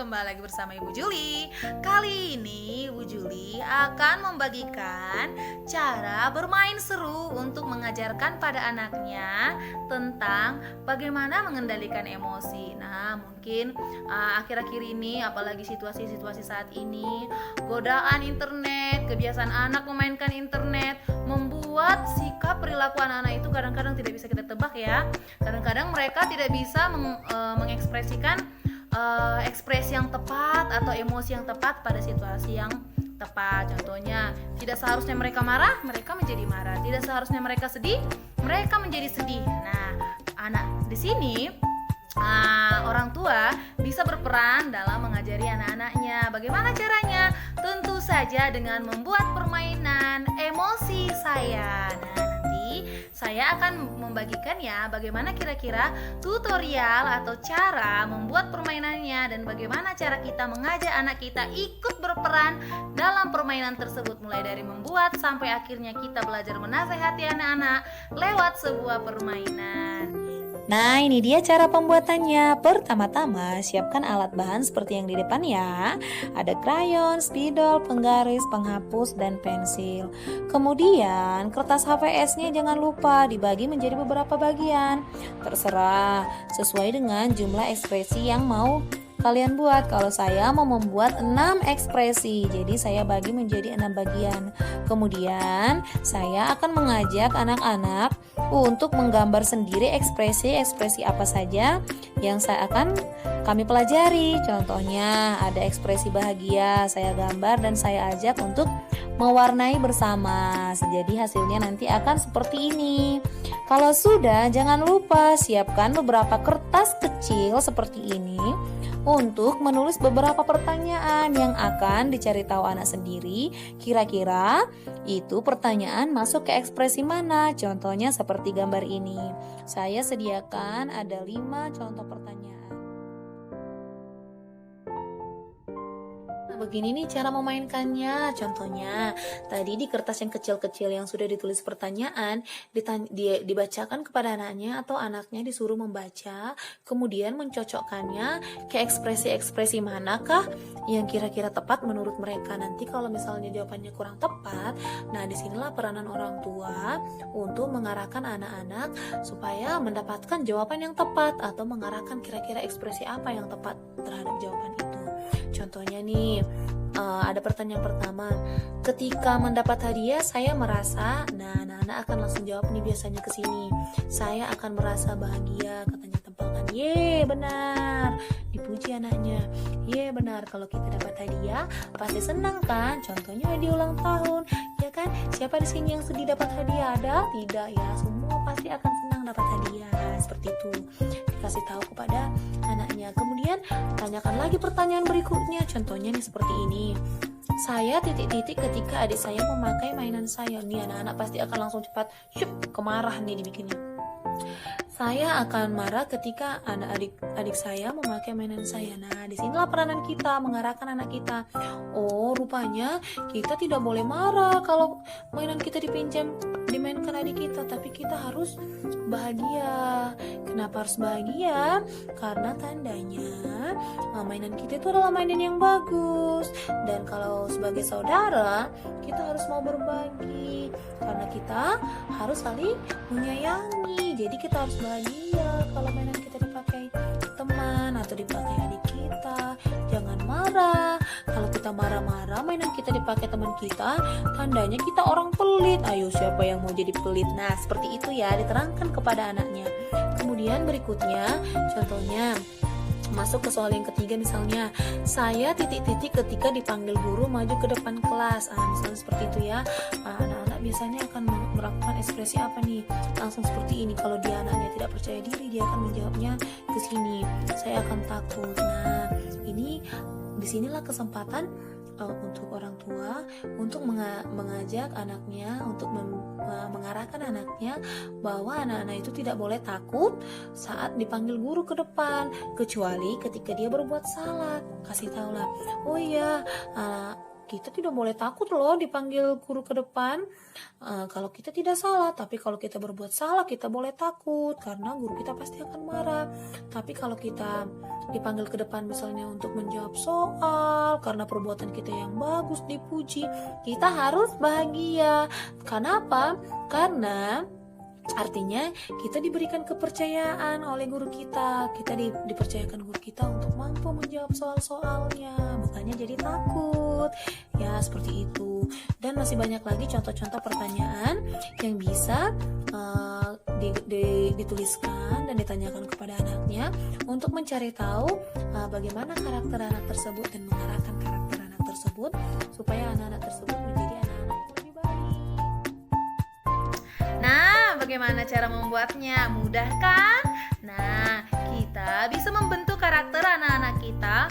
kembali lagi bersama Ibu Juli. Kali ini Ibu Juli akan membagikan cara bermain seru untuk mengajarkan pada anaknya tentang bagaimana mengendalikan emosi. Nah, mungkin akhir-akhir ini, apalagi situasi-situasi saat ini, godaan internet, kebiasaan anak memainkan internet membuat sikap perilaku anak-anak itu kadang-kadang tidak bisa kita tebak ya. Kadang-kadang mereka tidak bisa mengekspresikan ekspresi yang tepat atau emosi yang tepat pada situasi yang tepat. Contohnya, tidak seharusnya mereka marah, mereka menjadi marah. Tidak seharusnya mereka sedih, mereka menjadi sedih. Nah, anak di sini orang tua bisa berperan dalam mengajari anak-anaknya. Bagaimana caranya? Tentu saja dengan membuat permainan emosi saya. Nah, nanti saya akan membagikan ya bagaimana kira-kira tutorial atau cara membuat permainannya dan bagaimana cara kita mengajak anak kita ikut berperan dalam permainan tersebut, mulai dari membuat sampai akhirnya kita belajar menasehati anak-anak lewat sebuah permainan. Nah, ini dia cara pembuatannya. Pertama-tama, siapkan alat bahan seperti yang di depan ya. Ada krayon, spidol, penggaris, penghapus, dan pensil. Kemudian, kertas HVS-nya jangan lupa dibagi menjadi beberapa bagian. Terserah, sesuai dengan jumlah ekspresi yang mau kalian buat. Kalau saya mau membuat 6 ekspresi, jadi saya bagi menjadi 6 bagian. Kemudian saya akan mengajak anak-anak untuk menggambar sendiri ekspresi apa saja yang kami pelajari. Contohnya ada ekspresi bahagia, saya gambar dan saya ajak untuk mewarnai bersama. Jadi hasilnya nanti akan seperti ini. Kalau sudah, jangan lupa siapkan beberapa kertas kecil seperti ini untuk menulis beberapa pertanyaan yang akan dicari tahu anak sendiri. Kira-kira itu pertanyaan masuk ke ekspresi mana? Contohnya seperti gambar ini. Saya sediakan ada 5 contoh pertanyaan. Begini nih cara memainkannya. Contohnya, tadi di kertas yang kecil-kecil yang sudah ditulis pertanyaan, dibacakan kepada anaknya atau anaknya disuruh membaca, kemudian mencocokkannya ke ekspresi-ekspresi manakah yang kira-kira tepat menurut mereka. Nanti kalau misalnya jawabannya kurang tepat, nah disinilah peranan orang tua untuk mengarahkan anak-anak supaya mendapatkan jawaban yang tepat atau mengarahkan kira-kira ekspresi apa yang tepat terhadap jawaban itu. Contohnya nih, ada pertanyaan pertama, ketika mendapat hadiah saya merasa, nah anak-anak akan langsung jawab nih biasanya ke sini, saya akan merasa bahagia, katanya tempelkan, ye benar, dipuji anaknya, ye benar, kalau kita dapat hadiah pasti senang kan, contohnya hadiah ulang tahun, ya kan, siapa di sini yang sedih dapat hadiah? Ada? Tidak ya, semua pasti akan senang dapat hadiah, seperti itu, dikasih tahu kepada anaknya. Kemudian tanyakan lagi pertanyaan berikutnya, contohnya nih seperti ini, saya titik-titik ketika adik saya memakai mainan saya. Nih anak-anak pasti akan langsung cepat kemarah nih dibikinnya. Saya akan marah ketika adik saya memakai mainan saya. Nah, disinilah peranan kita mengarahkan anak kita. Oh, rupanya kita tidak boleh marah kalau mainan kita dimainkan adik kita, tapi kita harus bahagia. Kenapa harus bahagia? Karena tandanya mainan kita itu adalah mainan yang bagus. Dan kalau sebagai saudara, kita harus mau berbagi karena kita harus saling menyayangi. Jadi kita harus bahagia kalau mainan kita dipakai teman atau dipakai adik kita. Jangan marah. Kalau kita marah-marah mainan kita dipakai teman kita, tandanya kita orang pelit. Ayo, siapa yang mau jadi pelit? Nah, seperti itu ya, diterangkan kepada anaknya. Kemudian berikutnya, contohnya masuk ke soal yang ketiga, misalnya saya titik-titik ketika dipanggil guru maju ke depan kelas. Misalnya seperti itu ya. Anak-anak biasanya akan melakukan ekspresi apa nih? Langsung seperti ini. Kalau dia anaknya tidak percaya diri, dia akan menjawabnya ke sini, saya akan takut. Nah, ini disinilah kesempatan untuk orang tua untuk mengajak anaknya, untuk mengarahkan anaknya bahwa anak-anak itu tidak boleh takut saat dipanggil guru ke depan, kecuali ketika dia berbuat salah. Kasih tahulah, oh iya, kita tidak boleh takut loh dipanggil guru ke depan kalau kita tidak salah. Tapi kalau kita berbuat salah, kita boleh takut karena guru kita pasti akan marah. Tapi kalau kita dipanggil ke depan misalnya untuk menjawab soal karena perbuatan kita yang bagus, dipuji, kita harus bahagia. Kenapa? Karena artinya kita diberikan kepercayaan oleh guru kita. Kita dipercayakan guru kita untuk mampu menjawab soal-soalnya, bukannya jadi takut. Ya, seperti itu. Dan masih banyak lagi contoh-contoh pertanyaan yang bisa dituliskan dan ditanyakan kepada anaknya untuk mencari tahu bagaimana karakter anak tersebut dan mengarahkan karakter anak tersebut supaya anak-anak tersebut menjadi anak-anak yang lebih baik. Nah, bagaimana cara membuatnya? Mudah kan? Nah, kita bisa membentuk karakter anak-anak kita